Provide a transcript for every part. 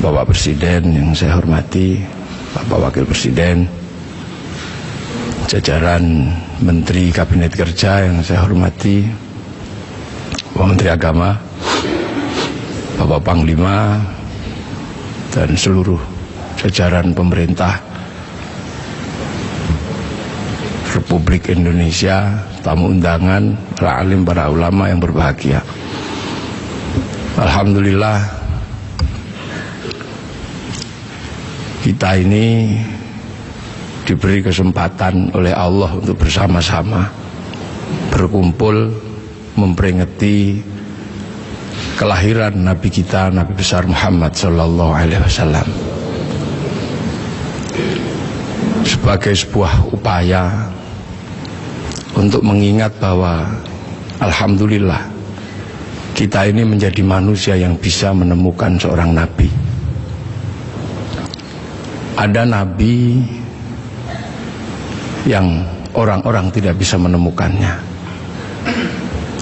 Bapak Presiden yang saya hormati, Bapak Wakil Presiden, jajaran Menteri Kabinet Kerja yang saya hormati, Bapak Menteri Agama, Bapak Panglima, dan seluruh jajaran pemerintah Republik Indonesia, tamu undangan, para alim, para ulama yang berbahagia. Alhamdulillah, kita ini diberi kesempatan oleh Allah untuk bersama-sama berkumpul memperingati kelahiran Nabi kita, Nabi besar Muhammad Sallallahu Alaihi Wasallam, sebagai sebuah upaya untuk mengingat bahwa alhamdulillah kita ini menjadi manusia yang bisa menemukan seorang nabi. Ada nabi yang orang-orang tidak bisa menemukannya.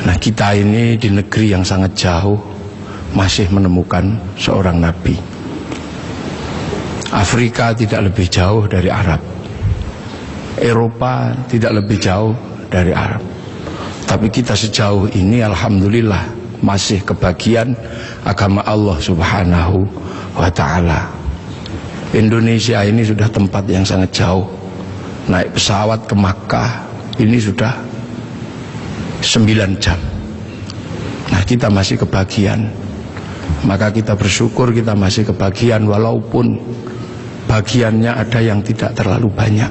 Nah, kita ini di negeri yang sangat jauh masih menemukan seorang nabi. Afrika tidak lebih jauh dari Arab, Eropa tidak lebih jauh dari Arab. Tapi kita sejauh ini alhamdulillah masih kebagian agama Allah Subhanahu wa ta'ala. Indonesia ini sudah tempat yang sangat jauh. Naik pesawat ke Makkah ini sudah 9 jam. Nah, kita masih kebagian. Maka kita bersyukur kita masih kebagian, walaupun bagiannya ada yang tidak terlalu banyak.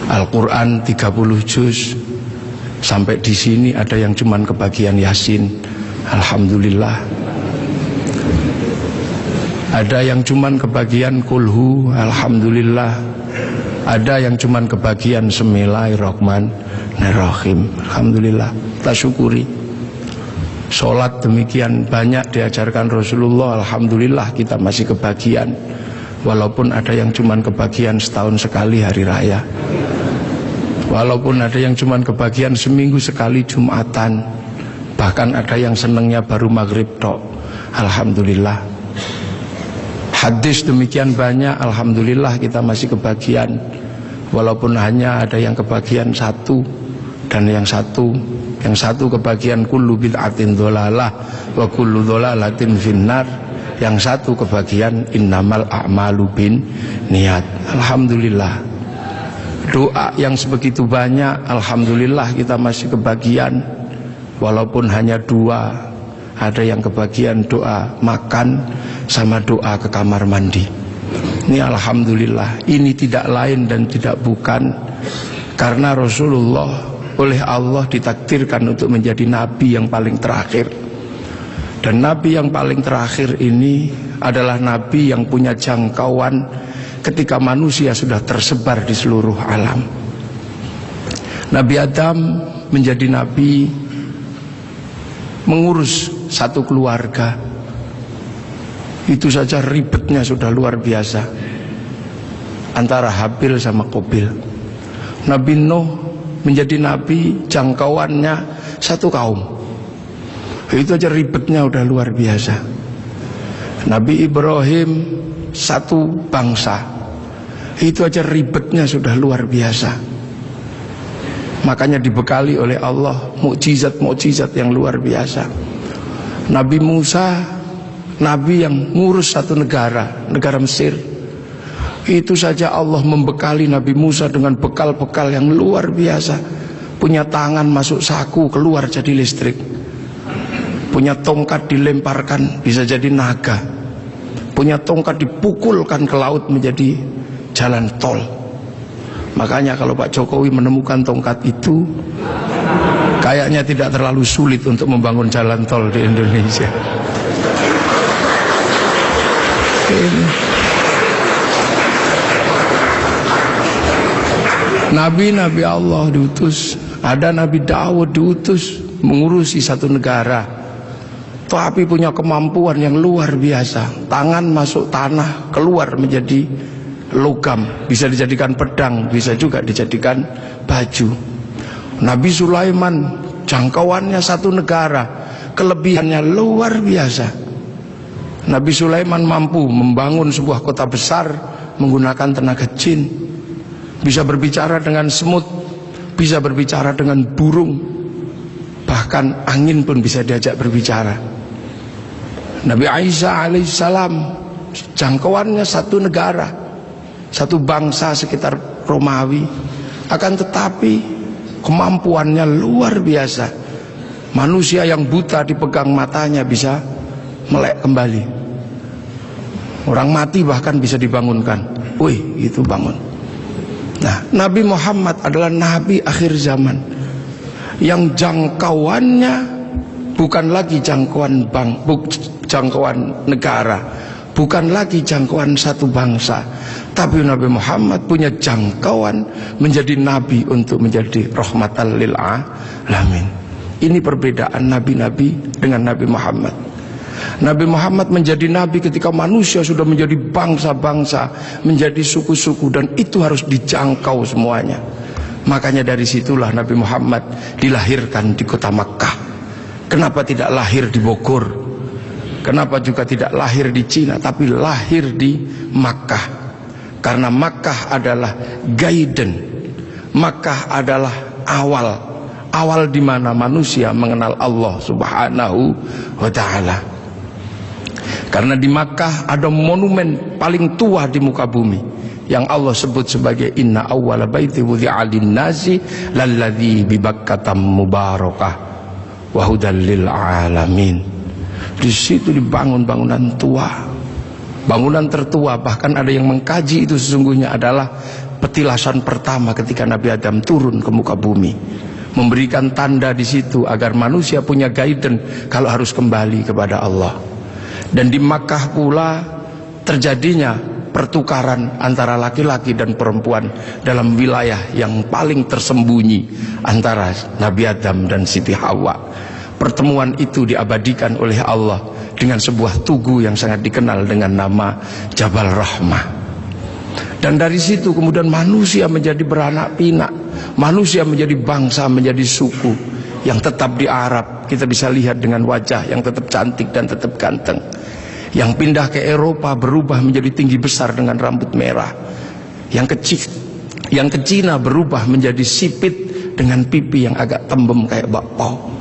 Al-Quran 30 juz, sampai di sini ada yang cuman kebagian Yasin, alhamdulillah. Ada yang cuman kebagian Kulhu, alhamdulillah. Ada yang cuman kebagian Bismillahirrahmanirrahim, alhamdulillah. Kita syukuri. Sholat demikian banyak diajarkan Rasulullah, alhamdulillah kita masih kebagian. Walaupun ada yang cuman kebagian setahun sekali hari raya, walaupun ada yang cuman kebagian seminggu sekali Jumatan, bahkan ada yang senengnya baru maghrib tok, alhamdulillah. Hadis demikian banyak, alhamdulillah kita masih kebagian. Walaupun hanya ada yang kebagian satu, dan yang satu kebagian kullu bid'atin dholalah wa kullu dholalatin finnar. Yang satu kebagian innamal a'malu bin niat. Alhamdulillah. Doa yang sebegitu banyak, alhamdulillah kita masih kebagian. Walaupun hanya 2, ada yang kebagian doa makan sama doa ke kamar mandi. Ini alhamdulillah. Ini tidak lain dan tidak bukan karena Rasulullah oleh Allah ditakdirkan untuk menjadi nabi yang paling terakhir. Dan nabi yang paling terakhir ini adalah nabi yang punya jangkauan ketika manusia sudah tersebar di seluruh alam. Nabi Adam menjadi nabi mengurus satu keluarga. Itu saja ribetnya sudah luar biasa, antara Habil sama Qabil. Nabi Nuh menjadi nabi, jangkauannya satu kaum. Itu aja ribetnya udah luar biasa. Nabi Ibrahim satu bangsa. Itu aja ribetnya sudah luar biasa. Makanya dibekali oleh Allah mukjizat-mukjizat yang luar biasa. Nabi Musa, nabi yang ngurus satu negara, negara Mesir. Itu saja Allah membekali Nabi Musa dengan bekal-bekal yang luar biasa. Punya tangan masuk saku, keluar jadi listrik. Punya tongkat dilemparkan bisa jadi naga. Punya tongkat dipukulkan ke laut menjadi jalan tol. Makanya kalau Pak Jokowi menemukan tongkat itu, kayaknya tidak terlalu sulit untuk membangun jalan tol di Indonesia. Nabi-nabi Allah diutus. Ada Nabi Daud diutus mengurusi satu negara. Tapi punya kemampuan yang luar biasa. Tangan masuk tanah, keluar menjadi logam. Bisa dijadikan pedang, bisa juga dijadikan baju. Nabi Sulaiman, jangkauannya satu negara, kelebihannya luar biasa. Nabi Sulaiman mampu membangun sebuah kota besar menggunakan tenaga jin. Bisa berbicara dengan semut, bisa berbicara dengan burung, bahkan angin pun bisa diajak berbicara. Nabi Isa alaihissalam jangkauannya satu negara, satu bangsa sekitar Romawi, akan tetapi kemampuannya luar biasa. Manusia yang buta dipegang matanya bisa melek kembali. Orang mati bahkan bisa dibangunkan. Wih, itu bangun. Nah, Nabi Muhammad adalah Nabi akhir zaman yang jangkauannya bukan lagi jangkauan jangkauan negara, bukan lagi jangkauan satu bangsa, tapi Nabi Muhammad punya jangkauan menjadi Nabi untuk menjadi rahmatan lil alamin. Ini perbedaan Nabi-Nabi dengan Nabi Muhammad. Nabi Muhammad menjadi Nabi ketika manusia sudah menjadi bangsa-bangsa, menjadi suku-suku, dan itu harus dijangkau semuanya. Makanya dari situlah Nabi Muhammad dilahirkan di kota Makkah. Kenapa tidak lahir di Bogor? Kenapa juga tidak lahir di Cina, tapi lahir di Makkah? Karena Makkah adalah guidance, Makkah adalah awal di mana manusia mengenal Allah Subhanahu wa Ta'ala. Karena di Makkah ada monumen paling tua di muka bumi yang Allah sebut sebagai inna awwala baiti wudi'a lin-nasi lalladzi bi Bakkah mubarakah wa hudal lil alamin. Di situ dibangun bangunan tua, bangunan tertua. Bahkan ada yang mengkaji itu sesungguhnya adalah petilasan pertama ketika Nabi Adam turun ke muka bumi, memberikan tanda di situ agar manusia punya guidance kalau harus kembali kepada Allah. Dan di Makkah pula terjadinya pertukaran antara laki-laki dan perempuan dalam wilayah yang paling tersembunyi antara Nabi Adam dan Siti Hawa. Pertemuan itu diabadikan oleh Allah dengan sebuah tugu yang sangat dikenal dengan nama Jabal Rahmah. Dan dari situ kemudian manusia menjadi beranak pinak, manusia menjadi bangsa, menjadi suku yang tetap di Arab. Kita bisa lihat dengan wajah yang tetap cantik dan tetap ganteng. Yang pindah ke Eropa berubah menjadi tinggi besar dengan rambut merah. Yang ke Cina berubah menjadi sipit dengan pipi yang agak tembem kayak bakpao.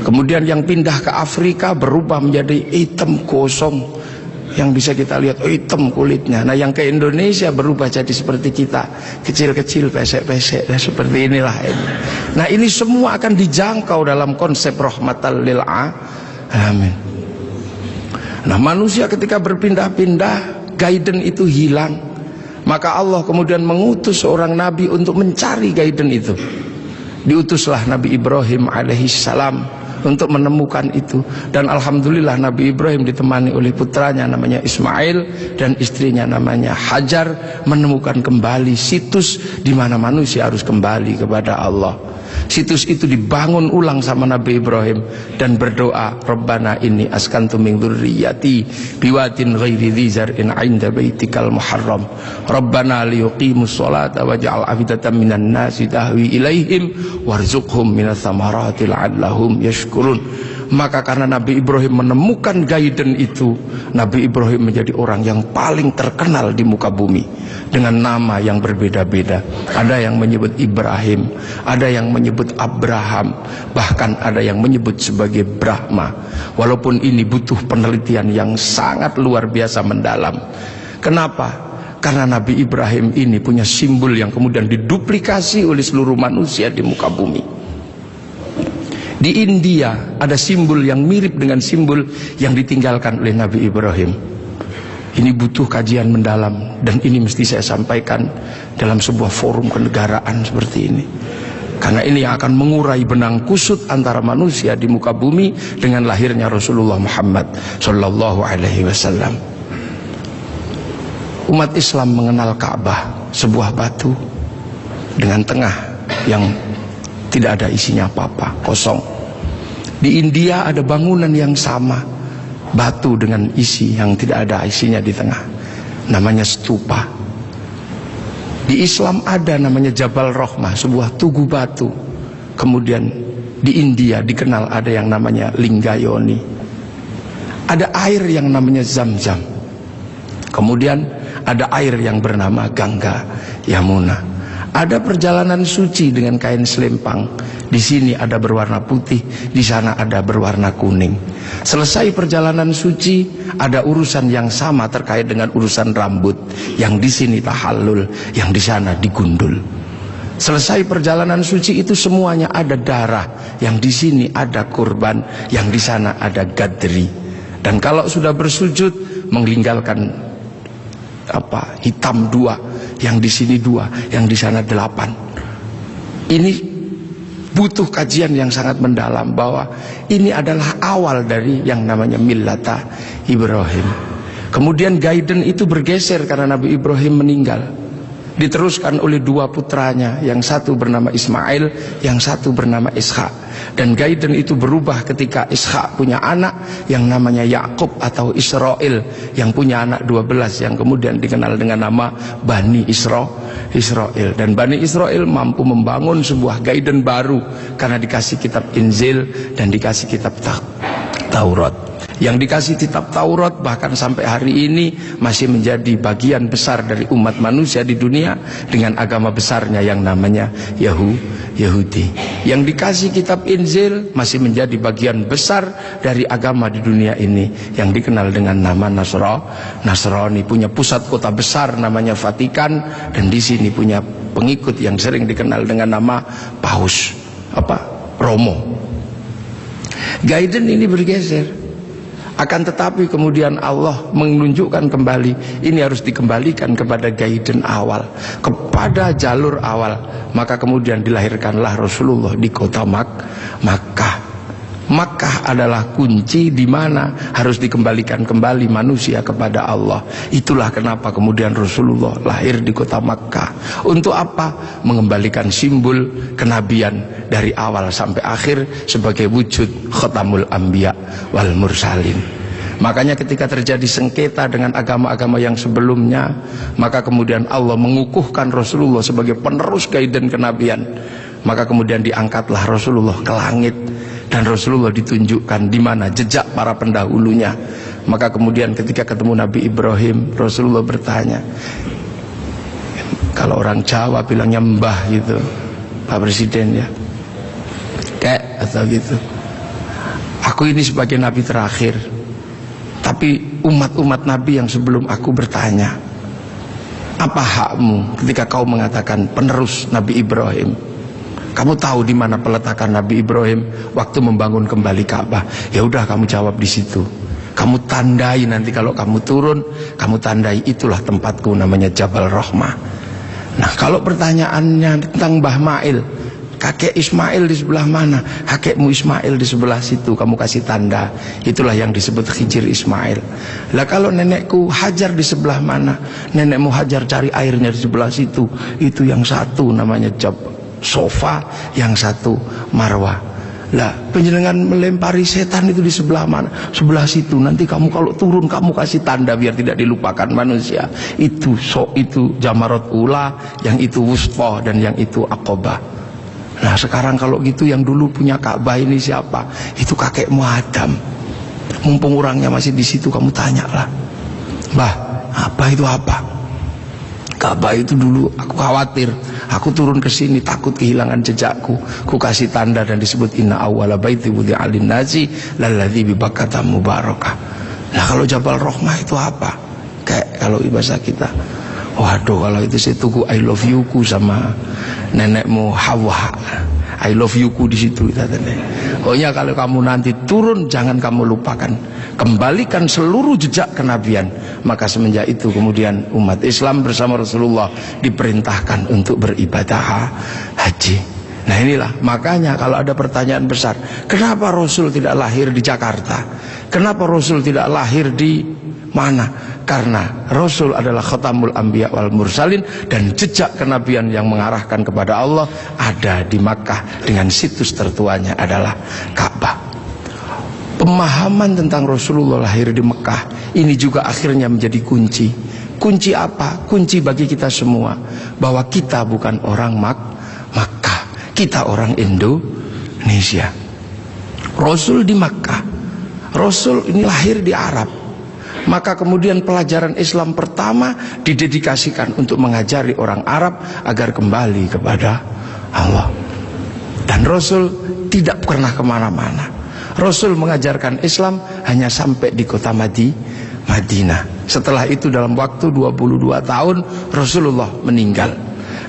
Kemudian yang pindah ke Afrika berubah menjadi hitam gosong, yang bisa kita lihat hitam kulitnya. Nah, yang ke Indonesia berubah jadi seperti kita, kecil-kecil, pesek-pesek, seperti inilah ini. Nah, ini semua akan dijangkau dalam konsep rahmatan lil alamin. Nah, manusia ketika berpindah-pindah, guidance itu hilang. Maka Allah kemudian mengutus seorang nabi untuk mencari guidance itu. Diutuslah Nabi Ibrahim alaihissalam untuk menemukan itu. Dan alhamdulillah Nabi Ibrahim ditemani oleh putranya namanya Ismail dan istrinya namanya Hajar, menemukan kembali situs di mana manusia harus kembali kepada Allah. Situs itu dibangun ulang sama Nabi Ibrahim dan berdoa, Rabbana inni askantu min dzurriyyati biwatin ghairi dzi zar'in 'inda baitikal muharram Rabbana liyuqimus sholata waj'al afidatan minan nasi tahwi ilaihim warzuqhum minas thamarati la'allahum yashkurun. Maka karena Nabi Ibrahim menemukan guidance itu, Nabi Ibrahim menjadi orang yang paling terkenal di muka bumi dengan nama yang berbeda-beda. Ada yang menyebut Ibrahim, ada yang menyebut Abraham, bahkan ada yang menyebut sebagai Brahma. Walaupun ini butuh penelitian yang sangat luar biasa mendalam. Kenapa? Karena Nabi Ibrahim ini punya simbol yang kemudian diduplikasi oleh seluruh manusia di muka bumi. Di India ada simbol yang mirip dengan simbol yang ditinggalkan oleh Nabi Ibrahim. Ini butuh kajian mendalam dan ini mesti saya sampaikan dalam sebuah forum kenegaraan seperti ini. Karena ini yang akan mengurai benang kusut antara manusia di muka bumi dengan lahirnya Rasulullah Muhammad sallallahu alaihi wasallam. Umat Islam mengenal Ka'bah, sebuah batu dengan tengah yang tidak ada isinya apa-apa, kosong. Di India ada bangunan yang sama, batu dengan isi yang tidak ada isinya di tengah, namanya stupa. Di Islam ada namanya Jabal Rahmah, sebuah tugu batu. Kemudian di India dikenal ada yang namanya Lingayoni. Ada air yang namanya Zam-Zam. Kemudian ada air yang bernama Gangga Yamuna. Ada perjalanan suci dengan kain selempang. Di sini ada berwarna putih, di sana ada berwarna kuning. Selesai perjalanan suci, ada urusan yang sama terkait dengan urusan rambut. Yang di sini tahallul, yang di sana digundul. Selesai perjalanan suci itu semuanya ada darah. Yang di sini ada kurban, yang di sana ada gadri. Dan kalau sudah bersujud, meninggalkan hitam 2, yang di sini 2, yang di sana 8. Ini butuh kajian yang sangat mendalam, bahwa ini adalah awal dari yang namanya millata Ibrahim. Kemudian guidance itu bergeser karena Nabi Ibrahim meninggal, diteruskan oleh 2 putranya, yang satu bernama Ismail, yang satu bernama Ishak. Dan guidance itu berubah ketika Ishak punya anak yang namanya Yakub atau Israel, yang punya anak 12 yang kemudian dikenal dengan nama Bani Israel. Dan Bani Israel mampu membangun sebuah guidance baru karena dikasih kitab Injil dan dikasih kitab Taurat. Yang dikasih kitab Taurat bahkan sampai hari ini masih menjadi bagian besar dari umat manusia di dunia, dengan agama besarnya yang namanya Yahudi. Yang dikasih kitab Injil masih menjadi bagian besar dari agama di dunia ini, yang dikenal dengan nama Nasrani. Punya pusat kota besar namanya Vatikan, dan di sini punya pengikut yang sering dikenal dengan nama Paus Romo. Guidance ini bergeser. Akan tetapi kemudian Allah menunjukkan kembali, ini harus dikembalikan kepada guidance awal, kepada jalur awal. Maka kemudian dilahirkanlah Rasulullah di kota Makkah. Makkah adalah kunci di mana harus dikembalikan kembali manusia kepada Allah. Itulah kenapa kemudian Rasulullah lahir di kota Makkah. Untuk apa? Mengembalikan simbol kenabian dari awal sampai akhir sebagai wujud khatamul anbiya wal mursalin. Makanya ketika terjadi sengketa dengan agama-agama yang sebelumnya, maka kemudian Allah mengukuhkan Rasulullah sebagai penerus guidance kenabian. Maka kemudian diangkatlah Rasulullah ke langit, dan Rasulullah ditunjukkan di mana jejak para pendahulunya. Maka kemudian ketika ketemu Nabi Ibrahim, Rasulullah bertanya, kalau orang Jawa bilangnya mbah gitu, Pak Presiden ya, kayak atau gitu. Aku ini sebagai Nabi terakhir, tapi umat-umat Nabi yang sebelum aku bertanya, apa hakmu ketika kau mengatakan penerus Nabi Ibrahim? Kamu tahu di mana peletakan Nabi Ibrahim waktu membangun kembali Ka'bah? Ya udah, kamu jawab di situ. Kamu tandai nanti kalau kamu turun, kamu tandai itulah tempatku, namanya Jabal Rahmah. Nah, kalau pertanyaannya tentang Mbah Mail, kakek Ismail di sebelah mana? Kakekmu Ismail di sebelah situ, kamu kasih tanda. Itulah yang disebut Hijir Ismail. Lah kalau nenekku Hajar di sebelah mana? Nenekmu Hajar cari airnya di sebelah situ. Itu yang satu namanya Sofa, yang satu Marwah. Lah penjenengan melempari setan itu di sebelah mana? Sebelah situ. Nanti kamu kalau turun kamu kasih tanda biar tidak dilupakan manusia. Itu itu Jamarat Ula, yang itu Wuspa, dan yang itu Aqobah. Nah sekarang kalau gitu yang dulu punya Ka'bah ini siapa? Itu kakekmu Adam. Mumpung orangnya masih di situ, kamu tanyalah, Mbah, apa itu apa? Ka'bah itu dulu aku khawatir, aku turun ke sini takut kehilangan jejakku. Ku kasih tanda dan disebut inna awwala baiti wudi'a lin-nasi lalladzi bi Bakkata mubarakah. Nah kalau Jabal Rahmah itu apa? Kayak kalau bahasa kita, waduh kalau itu saya tunggu I love you ku sama nenekmu Hawa. I love you ku di situ katanya. Pokoknya kalau kamu nanti turun jangan kamu lupakan, kembalikan seluruh jejak kenabian. Maka semenjak itu kemudian umat Islam bersama Rasulullah diperintahkan untuk beribadah haji. Nah inilah makanya kalau ada pertanyaan besar, kenapa Rasul tidak lahir di Jakarta? Kenapa Rasul tidak lahir di mana? Karena Rasul adalah khatamul anbiya wal mursalin, dan jejak kenabian yang mengarahkan kepada Allah ada di Makkah, dengan situs tertuanya adalah Ka'bah. Pemahaman tentang Rasulullah lahir di Mekah ini juga akhirnya menjadi kunci. Kunci apa? Kunci bagi kita semua, bahwa kita bukan orang Makkah, kita orang Indonesia. Rasul di Makkah, Rasul ini lahir di Arab, maka kemudian pelajaran Islam pertama didedikasikan untuk mengajari orang Arab agar kembali kepada Allah. Dan Rasul tidak pernah kemana-mana. Rasul mengajarkan Islam hanya sampai di kota Madinah. Setelah itu dalam waktu 22 tahun Rasulullah meninggal.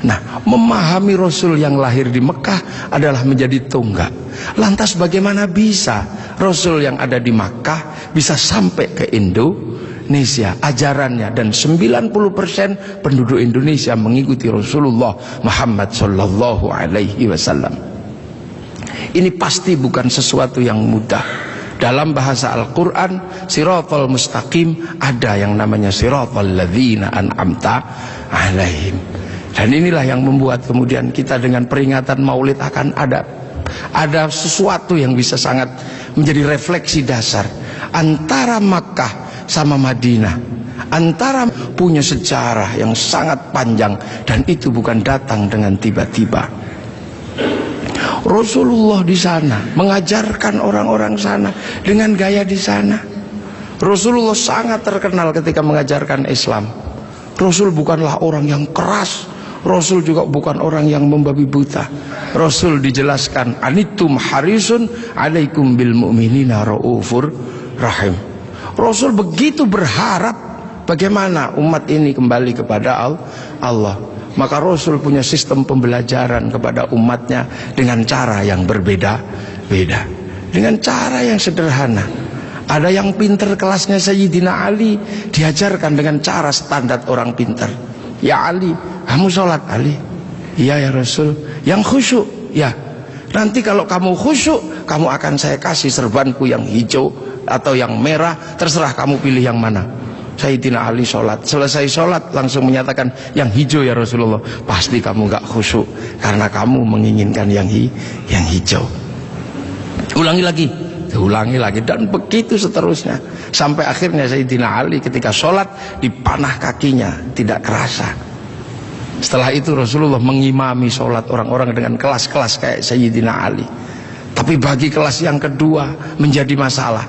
Nah, memahami Rasul yang lahir di Mekah adalah menjadi tonggak. Lantas bagaimana bisa Rasul yang ada di Makkah bisa sampai ke Indonesia ajarannya, dan 90% penduduk Indonesia mengikuti Rasulullah Muhammad sallallahu alaihi wasallam. Ini pasti bukan sesuatu yang mudah. Dalam bahasa Al-Quran, siratal mustaqim, ada yang namanya siratal ladzina an'amta alaihim. Dan inilah yang membuat kemudian kita dengan peringatan Maulid akan ada sesuatu yang bisa sangat menjadi refleksi dasar antara Makkah sama Madinah, antara punya sejarah yang sangat panjang, dan itu bukan datang dengan tiba-tiba. Rasulullah di sana mengajarkan orang-orang sana dengan gaya di sana. Rasulullah sangat terkenal ketika mengajarkan Islam. Rasul bukanlah orang yang keras, Rasul juga bukan orang yang membabi buta. Rasul dijelaskan, anitum harisun alaikum bil mu'minina raufur rahim. Rasul begitu berharap bagaimana umat ini kembali kepada Allah. Maka Rasul punya sistem pembelajaran kepada umatnya dengan cara yang berbeda-beda, dengan cara yang sederhana. Ada yang pinter kelasnya Sayyidina Ali, diajarkan dengan cara standar orang pinter. Ya Ali, kamu sholat. Ali, iya ya Rasul. Yang khusyuk, ya. Nanti kalau kamu khusyuk, kamu akan saya kasih serbanku yang hijau atau yang merah, terserah kamu pilih yang mana. Sayyidina Ali sholat, selesai sholat langsung menyatakan, yang hijau ya Rasulullah. Pasti kamu gak khusyuk karena kamu menginginkan yang hijau. Ulangi lagi, dan begitu seterusnya, sampai akhirnya Sayyidina Ali ketika sholat dipanah kakinya tidak kerasa. Setelah itu Rasulullah mengimami sholat orang-orang dengan kelas-kelas kayak Sayyidina Ali. Tapi bagi kelas yang kedua menjadi masalah.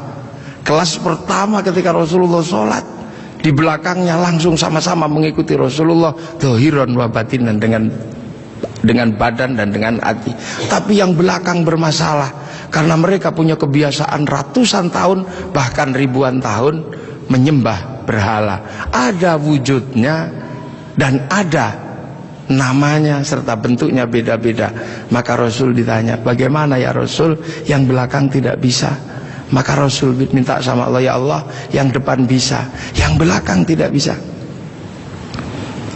Kelas pertama ketika Rasulullah sholat, di belakangnya langsung sama-sama mengikuti Rasulullah dhahiran wa batinan, dengan badan dan dengan hati. Tapi yang belakang bermasalah karena mereka punya kebiasaan ratusan tahun bahkan ribuan tahun menyembah berhala. Ada wujudnya dan ada namanya serta bentuknya beda-beda. Maka Rasul ditanya, bagaimana ya Rasul yang belakang tidak bisa? Maka Rasul minta sama Allah, ya Allah, yang depan bisa, yang belakang tidak bisa.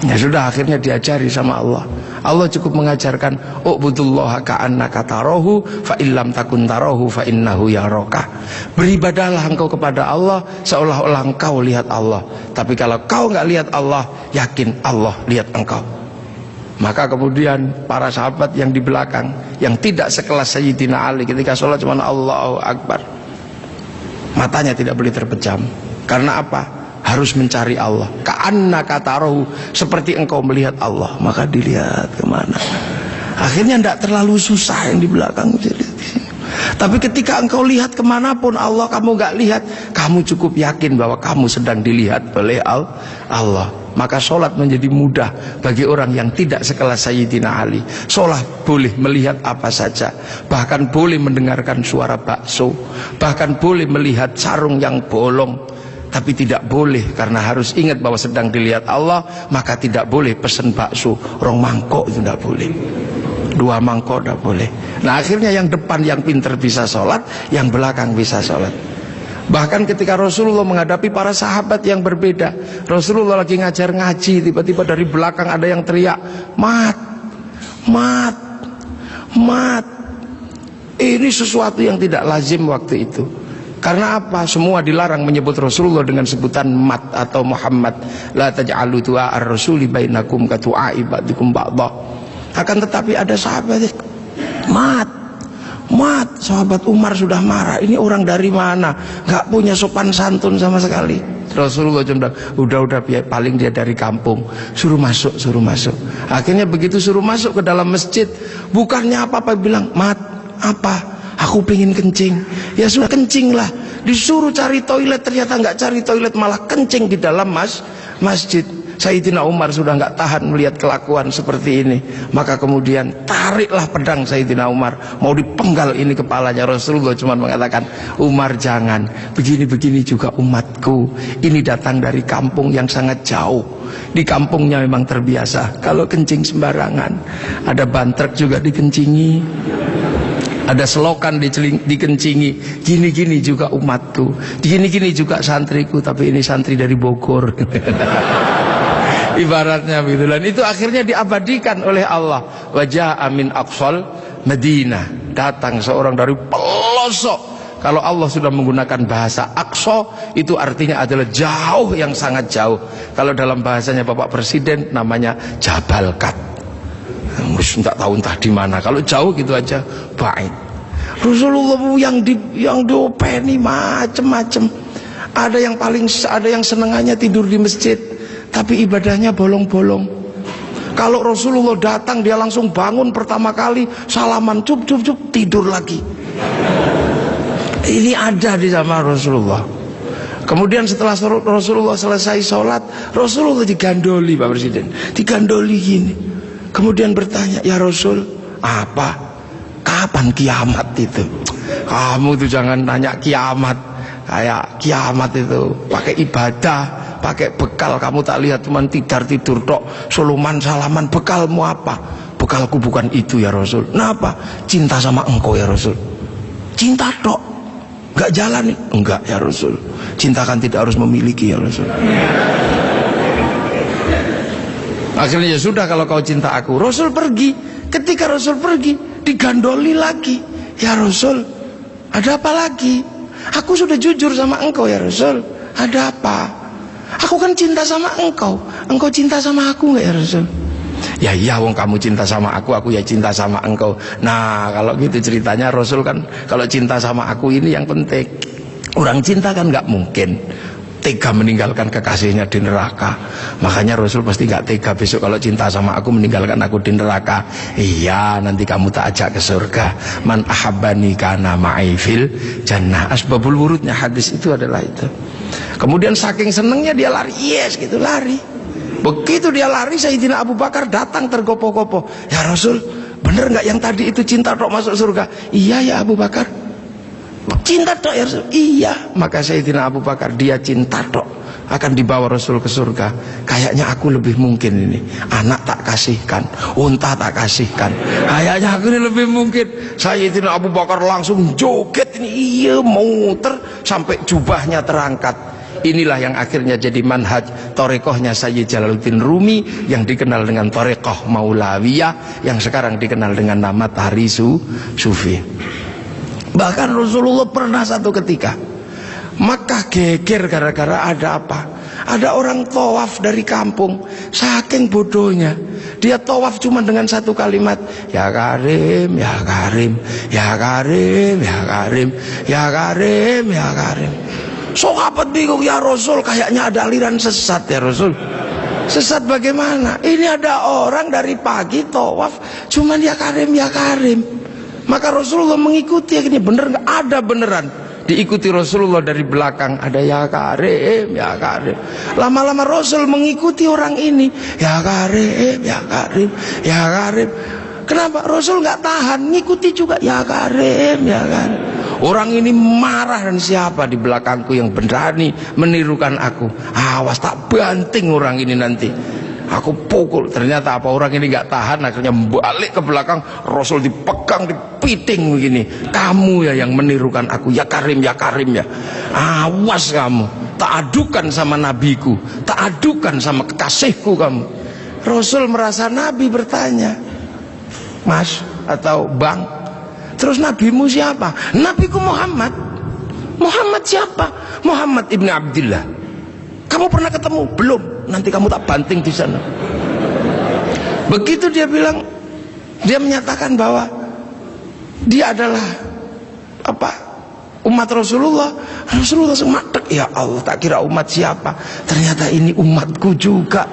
Ya sudah, akhirnya diajari sama Allah. Allah cukup mengajarkan, u'budullaha ka'annaka tarahu fa illam takun tarahu fa innahu yaraka. Beribadahlah engkau kepada Allah seolah-olah engkau lihat Allah. Tapi kalau kau enggak lihat Allah, yakin Allah lihat engkau. Maka kemudian para sahabat yang di belakang, yang tidak sekelas Sayyidina Ali, ketika sholat cuma Allahu Akbar, matanya tidak boleh terpejam. Karena apa? Harus mencari Allah. Ka'annaka tarahu, seperti engkau melihat Allah. Maka dilihat kemana. Akhirnya tidak terlalu susah yang di belakang. Tapi ketika engkau lihat kemanapun Allah kamu gak lihat, kamu cukup yakin bahwa kamu sedang dilihat oleh Allah. Maka sholat menjadi mudah bagi orang yang tidak sekelas Sayyidina Ali. Sholat boleh melihat apa saja, bahkan boleh mendengarkan suara bakso, bahkan boleh melihat sarung yang bolong. Tapi tidak boleh, karena harus ingat bahwa sedang dilihat Allah. Maka tidak boleh pesen bakso rong mangkok, itu tidak boleh. 2 mangkok tidak boleh. Nah akhirnya yang depan yang pinter bisa sholat, yang belakang bisa sholat. Bahkan ketika Rasulullah menghadapi para sahabat yang berbeda, Rasulullah lagi ngajar ngaji, tiba-tiba dari belakang ada yang teriak, mat, mat, mat. Ini sesuatu yang tidak lazim waktu itu. Karena apa? Semua dilarang menyebut Rasulullah dengan sebutan mat atau Muhammad. La taj'alu du'a ar-rasuli bainakum ka du'a'i ba'dikum ba'dha. Akan tetapi ada sahabat, mat, mat. Sahabat Umar sudah marah. Ini orang dari mana? Gak punya sopan santun sama sekali. Rasulullah cuma udah paling dia dari kampung. Suruh masuk, suruh masuk. Akhirnya begitu suruh masuk ke dalam masjid, bukannya apa-apa, bilang, mat, apa? Aku pengen kencing. Ya sudah kencing lah. Disuruh cari toilet, ternyata nggak cari toilet, malah kencing di dalam masjid. Sayyidina Umar sudah nggak tahan melihat kelakuan seperti ini, maka kemudian tariklah pedang Sayyidina Umar, mau dipenggal ini kepalanya. Rasulullah cuma mengatakan, Umar jangan, begini-begini juga umatku, ini datang dari kampung yang sangat jauh. Di kampungnya memang terbiasa kalau kencing sembarangan, ada bantrek juga dikencingi, ada selokan dikencingi. Gini-gini juga umatku, gini-gini juga santriku, tapi ini santri dari Bogor. Ibaratnya begitu. Dan itu akhirnya diabadikan oleh Allah. Wajah amin aqsal Madinah, datang seorang dari pelosok. Kalau Allah sudah menggunakan bahasa aqsa, itu artinya adalah jauh, yang sangat jauh. Kalau dalam bahasanya Bapak Presiden namanya Jabal Kat, tidak tahu entah di mana. Kalau jauh gitu aja baik. Rasulullah yang diopeni macem-macem. Ada yang senengannya tidur di masjid, tapi ibadahnya bolong-bolong. Kalau Rasulullah datang, dia langsung bangun pertama kali, salaman, cup, tidur lagi. Ini ada di zaman Rasulullah. Kemudian setelah Rasulullah selesai sholat, Rasulullah digandoli, Pak Presiden, digandoli gini. Kemudian bertanya, ya Rasul, apa? Kapan kiamat itu? Kamu tuh jangan tanya kiamat. Kayak kiamat itu pakai ibadah, pakai bekal. Kamu tak lihat cuman tidur tok, suluman salaman. Bekalmu apa? Bekalku bukan itu ya Rasul. Kenapa? Cinta sama engkau ya Rasul. Cinta tok, nggak jalan nih? Enggak ya Rasul. Cinta kan tidak harus memiliki ya Rasul. Akhirnya ya sudah, kalau kau cinta aku. Rasul pergi. Ketika Rasul pergi, digandoli lagi. Ya Rasul, ada apa lagi? Aku sudah jujur sama engkau ya Rasul. Ada apa? Aku kan cinta sama engkau. Engkau cinta sama aku nggak ya Rasul? Ya iya, wong kamu cinta sama aku ya cinta sama engkau. Nah kalau gitu ceritanya, Rasul kan kalau cinta sama aku ini yang penting. Orang cinta kan nggak mungkin tega meninggalkan kekasihnya di neraka. Makanya Rasul pasti gak tega besok kalau cinta sama aku meninggalkan aku di neraka. Iya, nanti kamu tak ajak ke surga. Man ahabbani kana ma'i fil jannah. Asbabul wurudnya hadis itu adalah itu. Kemudian saking senengnya dia lari, yes gitu, lari. Begitu dia lari, Sayyidina Abu Bakar datang tergopoh-gopoh. Ya Rasul, bener gak yang tadi itu cinta tok masuk surga? Iya ya Abu Bakar, cinta tok ya Rasul? Iya. Maka Sayyidina Abu Bakar, dia cinta tok akan dibawa Rasul ke surga. Kayaknya aku lebih mungkin ini, anak tak kasihkan, unta tak kasihkan, kayaknya aku ini lebih mungkin. Sayyidina Abu Bakar langsung joget ini, iya, muter sampai jubahnya terangkat. Inilah yang akhirnya jadi manhaj torekohnya Sayyid Jalaluddin Rumi, yang dikenal dengan torekoh Maulawiyah, yang sekarang dikenal dengan nama Tarisu Sufi. Bahkan Rasulullah pernah satu ketika Makkah geger gara-gara ada apa? Ada orang tawaf dari kampung, saking bodohnya dia tawaf cuma dengan satu kalimat, ya Karim, ya Karim, ya Karim, ya Karim, ya Karim, ya Karim. Sahabat bingung, ya Rasul, kayaknya ada aliran sesat ya Rasul. Sesat bagaimana? Ini ada orang dari pagi tawaf cuman ya Karim, ya Karim. Maka Rasulullah mengikuti, ini bener nggak? Ada beneran. Diikuti Rasulullah dari belakang, ada ya Karim, ya Karim. Lama-lama Rasul mengikuti orang ini, ya Karim, ya Karim, ya Karim. Kenapa? Rasul nggak tahan, ngikuti juga, ya Karim, ya Karim. Orang ini marah, dan siapa di belakangku yang berani menirukan aku? Awas tak banting orang ini nanti. Aku pukul. Ternyata apa, orang ini nggak tahan, akhirnya balik ke belakang. Rasul dipegang, dipiting begini. Kamu ya yang menirukan aku, ya Karim, ya Karim ya. Awas kamu, tak adukan sama nabiku, tak adukan sama kekasihku kamu. Rasul merasa Nabi bertanya, Mas atau Bang, terus nabimu siapa? Nabiku Muhammad. Muhammad siapa? Muhammad ibn Abdillah. Kamu pernah ketemu? Belum. Nanti kamu tak banting di sana. Begitu dia bilang, dia menyatakan bahwa dia adalah apa? Umat Rasulullah. Rasulullah sematek, ya Allah, tak kira umat siapa, ternyata ini umatku juga.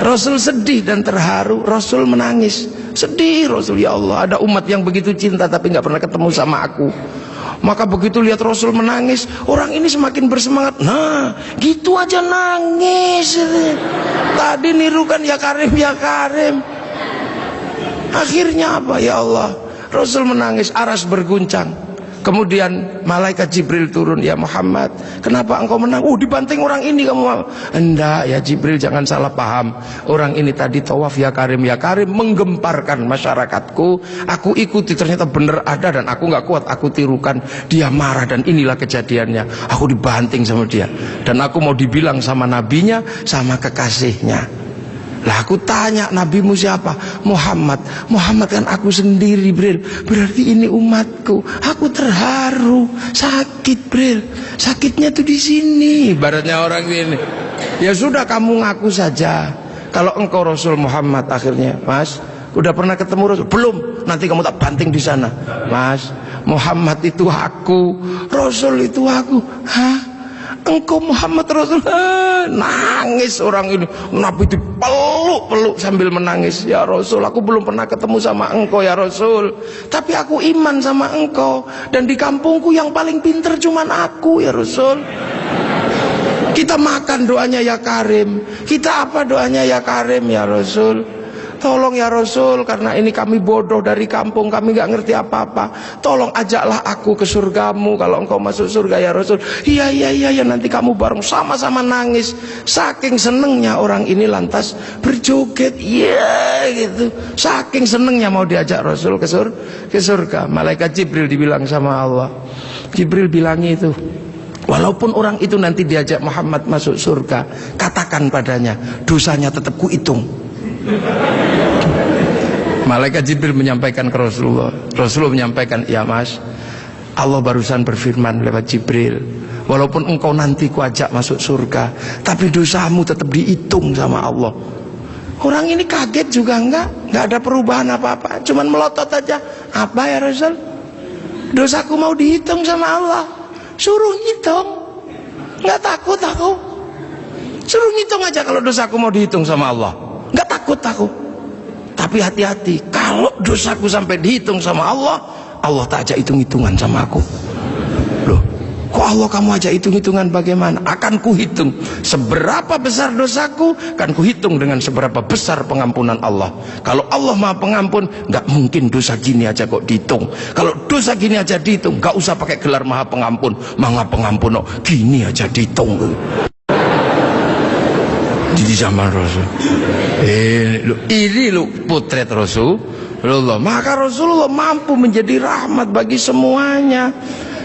Rasul sedih dan terharu. Rasul menangis, sedih Rasul, ya Allah, ada umat yang begitu cinta tapi nggak pernah ketemu sama aku. Maka begitu lihat Rasul menangis, orang ini semakin bersemangat. Nah, gitu aja nangis. Tadi nirukan ya Karim, ya Karim. Akhirnya apa? Ya Allah, Rasul menangis, aras berguncang. Kemudian malaikat Jibril turun, ya Muhammad, kenapa engkau menang? Dibanting orang ini kamu. Enggak ya Jibril, jangan salah paham. Orang ini tadi tawaf ya Karim menggemparkan masyarakatku. Aku ikuti, ternyata benar ada dan aku nggak kuat, aku tirukan. Dia marah dan inilah kejadiannya. Aku dibanting sama dia dan aku mau dibilang sama nabinya, sama kekasihnya. Lah aku tanya, nabimu siapa? Muhammad. Muhammad kan aku sendiri, Bril. Berarti ini umatku. Aku terharu, sakit, Bril. Sakitnya tuh di sini. Ibaratnya orang ini. Ya sudah, kamu ngaku saja. Kalau engkau Rasul Muhammad akhirnya, Mas, udah pernah ketemu Rasul? Belum. Nanti kamu tak banting di sana. Mas, Muhammad itu aku, Rasul itu aku. Hah? Engkau Muhammad Rasul? Nangis orang ini. Nabi dipeluk-peluk sambil menangis. Ya Rasul, aku belum pernah ketemu sama engkau ya Rasul, tapi aku iman sama engkau. Dan di kampungku yang paling pinter cuman aku ya Rasul. Kita makan doanya ya Karim, kita apa doanya ya Karim ya Rasul. Tolong ya Rasul, karena ini kami bodoh dari kampung, kami gak ngerti apa-apa. Tolong ajaklah aku ke surgamu kalau engkau masuk surga ya Rasul. Iya nanti kamu bareng, sama-sama nangis. Saking senengnya orang ini lantas berjoget, gitu. Saking senengnya mau diajak Rasul ke surga. Malaikat Jibril dibilang sama Allah, Jibril bilang itu, walaupun orang itu nanti diajak Muhammad masuk surga, katakan padanya, dosanya tetap kuhitung. Malaikat Jibril menyampaikan ke Rasulullah. Rasulullah menyampaikan, ya Mas, Allah barusan berfirman lewat Jibril, walaupun engkau nanti kuajak masuk surga, tapi dosamu tetap dihitung sama Allah. Orang ini kaget juga enggak ada perubahan apa-apa, cuman melotot aja. Apa ya Rasul? Dosaku mau dihitung sama Allah. Suruh ngitung, nggak takut aku. Suruh ngitung aja kalau dosaku mau dihitung sama Allah. Nggak takut aku. Tapi hati-hati, kalau dosaku sampai dihitung sama Allah, Allah tak ajak hitung-hitungan sama aku. Loh, kok Allah kamu ajak hitung-hitungan bagaimana? Akan kuhitung seberapa besar dosaku, akan kuhitung dengan seberapa besar pengampunan Allah. Kalau Allah Maha Pengampun, nggak mungkin dosa gini aja kok dihitung. Kalau dosa gini aja dihitung, nggak usah pakai gelar Maha Pengampun. Maha Pengampun, gini aja dihitung. Di zaman Rasul, ini potret Rasulullah. Maka Rasulullah mampu menjadi rahmat bagi semuanya,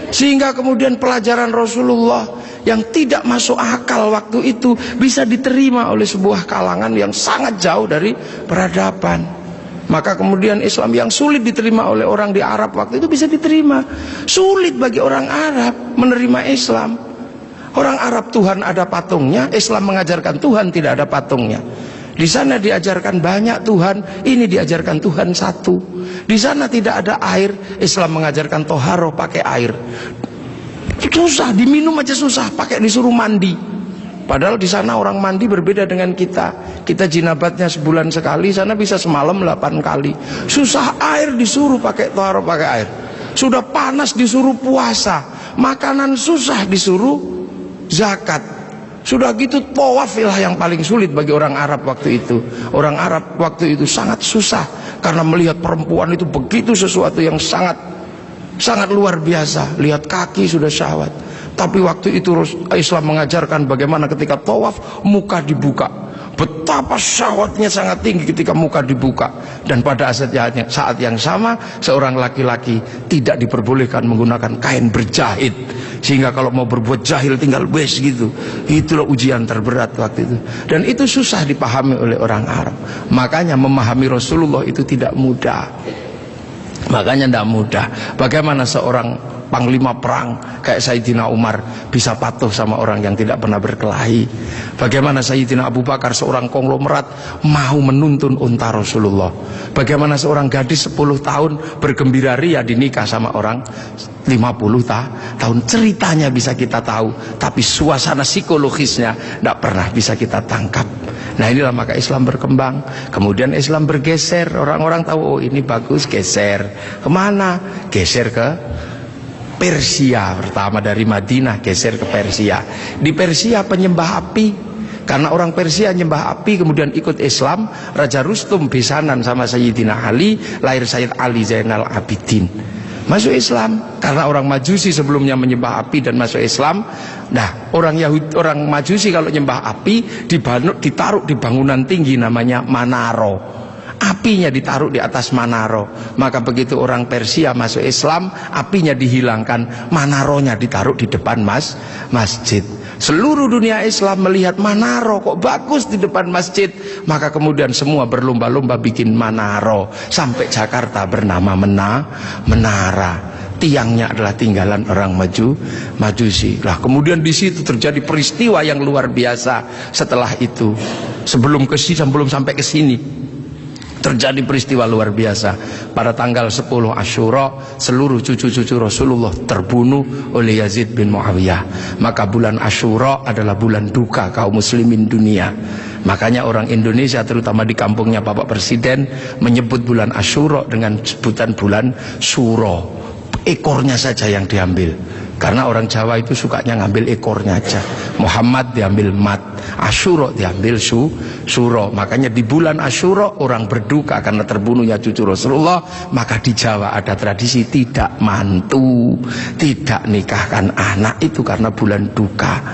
sehingga kemudian pelajaran Rasulullah yang tidak masuk akal waktu itu bisa diterima oleh sebuah kalangan yang sangat jauh dari peradaban. Maka kemudian Islam yang sulit diterima oleh orang di Arab waktu itu bisa diterima. Sulit bagi orang Arab menerima Islam. Orang Arab Tuhan ada patungnya, Islam mengajarkan Tuhan tidak ada patungnya. Di sana diajarkan banyak Tuhan, ini diajarkan Tuhan satu. Di sana tidak ada air, Islam mengajarkan toharoh pakai air. Susah, diminum aja susah, pakai disuruh mandi. Padahal di sana orang mandi berbeda dengan kita. Kita jinabatnya sebulan sekali, sana bisa semalam 8 kali. Susah, air disuruh pakai toharoh pakai air. Sudah panas disuruh puasa, makanan susah disuruh zakat. Sudah gitu tawafilah yang paling sulit bagi orang Arab waktu itu. Orang Arab waktu itu sangat susah karena melihat perempuan itu begitu sesuatu yang sangat luar biasa. Lihat kaki sudah syahwat. Tapi waktu itu Islam mengajarkan bagaimana ketika tawaf muka dibuka. Betapa syahwatnya sangat tinggi ketika muka dibuka. Dan pada saat yang sama seorang laki-laki tidak diperbolehkan menggunakan kain berjahit, sehingga kalau mau berbuat jahil tinggal wes gitu. Itulah ujian terberat waktu itu. Dan itu susah dipahami oleh orang Arab. Makanya memahami Rasulullah itu tidak mudah. Makanya tidak mudah. Bagaimana seorang panglima perang kayak Sayyidina Umar bisa patuh sama orang yang tidak pernah berkelahi? Bagaimana Sayyidina Abu Bakar seorang konglomerat mau menuntun unta Rasulullah? Bagaimana seorang gadis 10 tahun bergembira ria dinikah sama orang 50 tahun? Ceritanya bisa kita tahu, tapi suasana psikologisnya tidak pernah bisa kita tangkap. Nah inilah maka Islam berkembang. Kemudian Islam bergeser. Orang-orang tahu, oh ini bagus, geser. Kemana? Geser ke Persia pertama, dari Madinah geser ke Persia. Di Persia penyembah api, karena orang Persia nyembah api, kemudian ikut Islam. Raja Rustum besanan sama Sayyidina Ali, lahir Sayyid Ali Zainal Abidin, masuk Islam. Karena orang Majusi sebelumnya menyembah api dan masuk Islam. Nah, orang Yahudi, orang Majusi kalau nyembah api ditaruh di bangunan tinggi namanya Manaro. Apinya ditaruh di atas Manaro. Maka begitu orang Persia masuk Islam, apinya dihilangkan, Manaronya ditaruh di depan masjid. Seluruh dunia Islam melihat Manaro kok bagus di depan masjid, maka kemudian semua berlomba-lomba bikin Manaro. Sampai Jakarta bernama Menara. Tiangnya adalah tinggalan orang Majusi. Lah kemudian di situ terjadi peristiwa yang luar biasa. Setelah itu, sebelum sampai ke sini, terjadi peristiwa luar biasa. Pada tanggal 10 Asyura, seluruh cucu-cucu Rasulullah terbunuh oleh Yazid bin Muawiyah. Maka bulan Asyura adalah bulan duka kaum muslimin dunia. Makanya orang Indonesia, terutama di kampungnya Bapak Presiden, menyebut bulan Asyura dengan sebutan bulan Suro. Ekornya saja yang diambil, karena orang Jawa itu sukanya ngambil ekornya aja. Muhammad diambil mat, Asyura diambil suro. Makanya di bulan Asyura orang berduka karena terbunuhnya cucu Rasulullah. Maka di Jawa ada tradisi tidak mantu, tidak nikahkan anak, itu karena bulan duka.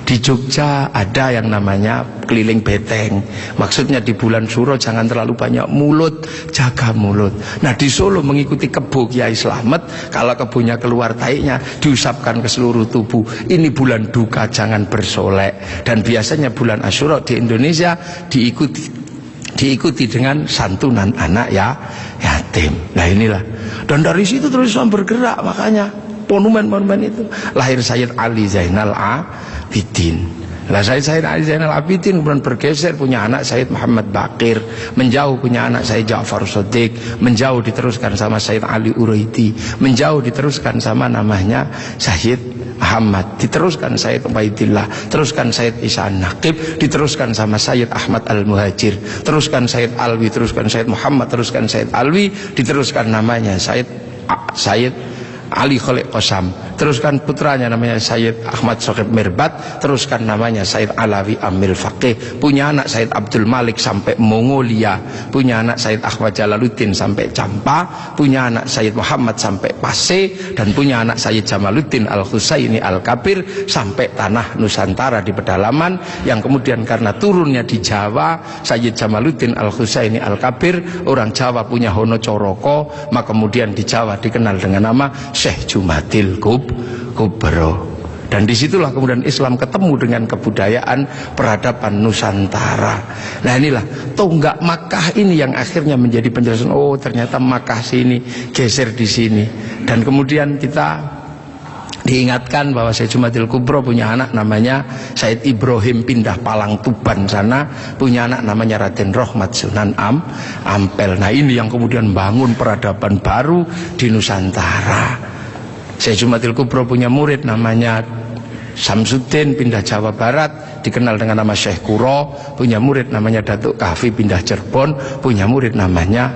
Di Jogja ada yang namanya keliling beteng. Maksudnya di bulan Suro jangan terlalu banyak mulut, jaga mulut. Nah di Solo mengikuti kebo Kiai Slamet, kalau kebonya keluar taiknya diusapkan ke seluruh tubuh. Ini bulan duka, jangan bersolek. Dan biasanya bulan Asyura di Indonesia diikuti dengan santunan anak yatim. Nah inilah. Dan dari situ terus bergerak, makanya monumen-monumen itu. Lahir Sayyid Ali Zainal Abidin. Lah Sayyid Ali Zainal Abidin kemudian bergeser, punya anak Sayyid Muhammad Baqir, menjauh punya anak Sayyid Ja'far Shadiq, menjauh diteruskan sama Sayyid Ali Uraidi, menjauh diteruskan sama namanya Sayyid Muhammad, diteruskan Sayyid Ubaidillah, teruskan Sayyid Isa Naqib, diteruskan sama Sayyid Ahmad Al-Muhajir, teruskan Sayyid Alwi, teruskan Sayyid Muhammad, teruskan Sayyid Alwi, diteruskan namanya Sayyid Ali Khalid Qasam, teruskan putranya namanya Sayyid Ahmad Sohib Mirbat, teruskan namanya Sayyid Alawi Amil Faqih, punya anak Sayyid Abdul Malik sampai Mongolia, punya anak Sayyid Ahmad Jalaluddin sampai Campa, punya anak Sayyid Muhammad sampai Pase, dan punya anak Sayyid Jamaluddin Al-Husaini Al-Kabir sampai tanah Nusantara di pedalaman, yang kemudian karena turunnya di Jawa, Sayyid Jamaluddin Al-Husaini Al-Kabir, orang Jawa punya Hono Coroko, maka kemudian di Jawa dikenal dengan nama Syekh Jumadil Kubro. Dan disitulah kemudian Islam ketemu dengan kebudayaan peradaban Nusantara. Nah inilah tonggak Makkah ini yang akhirnya menjadi penjelasan, oh ternyata Makkah sini geser di sini. Dan kemudian kita diingatkan bahwa Syekh Jumadil Kubro punya anak namanya Said Ibrahim, pindah Palang Tuban sana, punya anak namanya Raden Rohmat Sunan Ampel. Nah ini yang kemudian bangun peradaban baru di Nusantara. Syekh Jumadil Kubro punya murid namanya Samsuddin, pindah Jawa Barat, dikenal dengan nama Syekh Kuro, punya murid namanya Datuk Kahfi, pindah Cirebon, punya murid namanya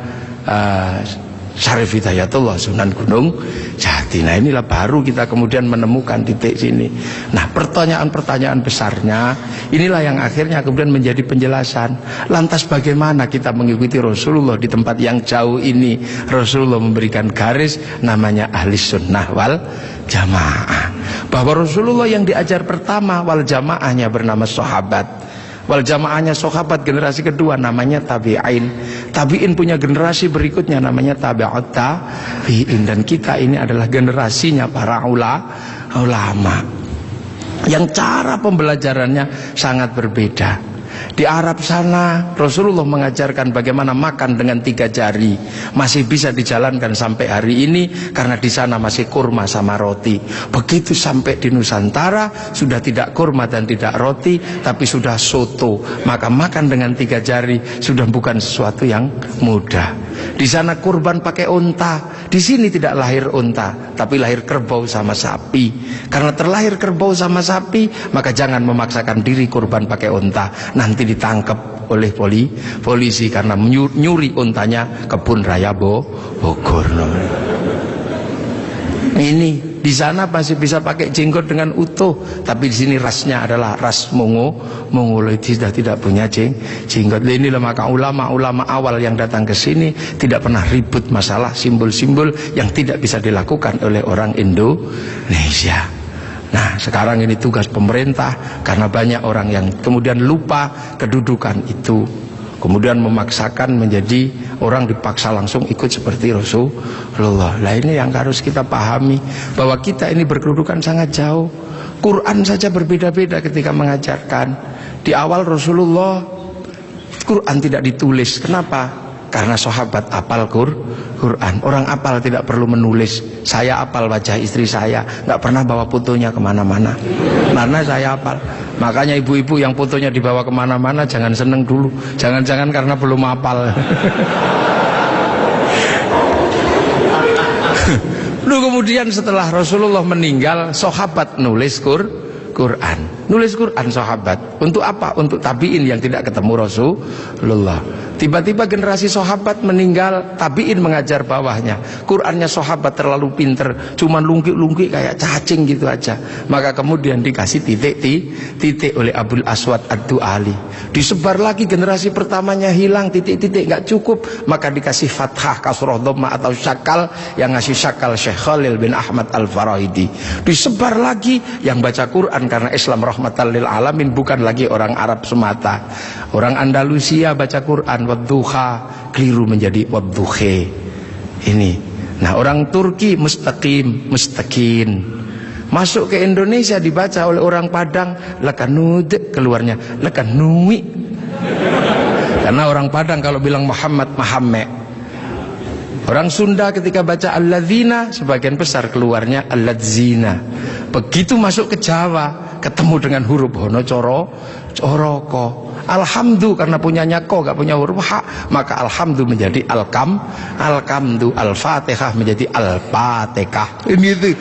Syarif Hidayatullah Sunan Gunung Jati. Nah inilah baru kita kemudian menemukan titik sini. Nah pertanyaan-pertanyaan besarnya inilah yang akhirnya kemudian menjadi penjelasan. Lantas bagaimana kita mengikuti Rasulullah di tempat yang jauh ini? Rasulullah memberikan garis namanya ahli sunnah wal jamaah, bahwa Rasulullah yang diajar pertama wal jamaahnya bernama sahabat, wal jamaahnya sahabat generasi kedua namanya tabi'in, tabi'in punya generasi berikutnya namanya tabi'ut tabi'in, dan kita ini adalah generasinya para ulama yang cara pembelajarannya sangat berbeda. Di Arab sana Rasulullah mengajarkan bagaimana makan dengan 3 jari, masih bisa dijalankan sampai hari ini karena di sana masih kurma sama roti. Begitu sampai di Nusantara sudah tidak kurma dan tidak roti, tapi sudah soto, maka makan dengan 3 jari sudah bukan sesuatu yang mudah. Di sana kurban pakai unta, di sini tidak lahir unta, tapi lahir kerbau sama sapi. Karena terlahir kerbau sama sapi, maka jangan memaksakan diri kurban pakai unta, nanti ditangkap oleh polisi karena nyuri untanya Kebun Raya Bogor. Ini Di sana masih bisa pakai jenggot dengan utuh, tapi di sini rasnya adalah ras Mongoloid, sudah tidak punya jenggot. Inilah maka ulama-ulama awal yang datang ke sini tidak pernah ribut masalah simbol-simbol yang tidak bisa dilakukan oleh orang Indonesia. Nah, sekarang ini tugas pemerintah, karena banyak orang yang kemudian lupa kedudukan itu, kemudian memaksakan menjadi orang dipaksa langsung ikut seperti Rasulullah. Nah, ini yang harus kita pahami, bahwa kita ini berkedudukan sangat jauh. Quran saja berbeda-beda ketika mengajarkan. Di awal Rasulullah, Quran tidak ditulis. Kenapa? Karena sahabat apal Quran. Orang apal tidak perlu menulis. Saya apal wajah istri saya, nggak pernah bawa fotonya kemana-mana, karena saya apal. Makanya ibu-ibu yang fotonya dibawa kemana-mana jangan seneng dulu. Jangan-jangan karena belum apal. Lalu kemudian setelah Rasulullah meninggal, sahabat nulis Quran. Nulis Quran sahabat. Untuk apa? Untuk tabiin yang tidak ketemu Rasulullah. Tiba-tiba generasi sahabat meninggal, tabiin mengajar bawahnya. Qurannya sahabat terlalu pinter, cuman lungkik-lungkik kayak cacing gitu aja. Maka kemudian dikasih titik oleh Abul Aswad Ad-Du'ali. Disebar lagi, generasi pertamanya hilang, titik-titik nggak cukup, maka dikasih fathah, kasroh, dhamma atau syakal. Yang ngasih syakal Syekh Khalil bin Ahmad Al-Farahidi. Disebar lagi, yang baca Quran karena Islam rahmatan lil alamin, bukan lagi orang Arab semata. Orang Andalusia baca Quran wadduha, keliru menjadi wadduhe. Ini. Nah, orang Turki mustaqim, mustaqin. Masuk ke Indonesia dibaca oleh orang Padang lakanud, keluarnya lakanui. Karena orang Padang kalau bilang Muhammad, Muhammad. Orang Sunda ketika baca alladzina, sebagian besar keluarnya alladzina. Begitu masuk ke Jawa, ketemu dengan huruf hono coroko. Alhamdu, karena punyanya ko, gak punya huruf ha, maka alhamdu menjadi alkamdu, al-fatihah menjadi al-fatihah. Ini itu.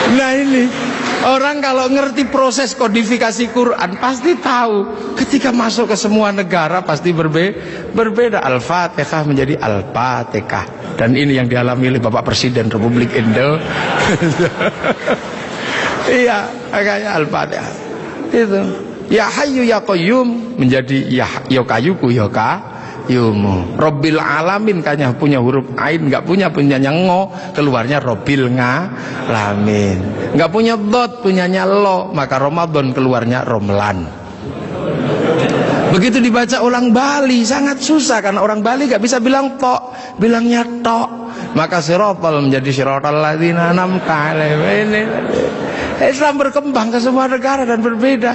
Nah, ini orang kalau ngerti proses kodifikasi Quran pasti tahu. Ketika masuk ke semua negara pasti berbeda. Al-Fatihah menjadi Al-Fatihah. Dan ini yang dialami oleh Bapak Presiden Republik Indonesia. Iya, makanya Al-Fatihah. Itu. Ya Hayyu Ya Qayyum menjadi Ya Kayuku Ya Yumu. Robbil Alamin kayaknya punya huruf ain, nggak punyanya ngo, keluarnya Robbil Ngalamin. Nggak punya dot, punyanya lo, maka Ramadan keluarnya Romlan. Begitu dibaca orang Bali sangat susah, karena orang Bali nggak bisa bilang tok, bilangnya tok. Maka sirotol menjadi sirotol ladzina an'amta alaihim. Islam berkembang ke semua negara dan berbeda.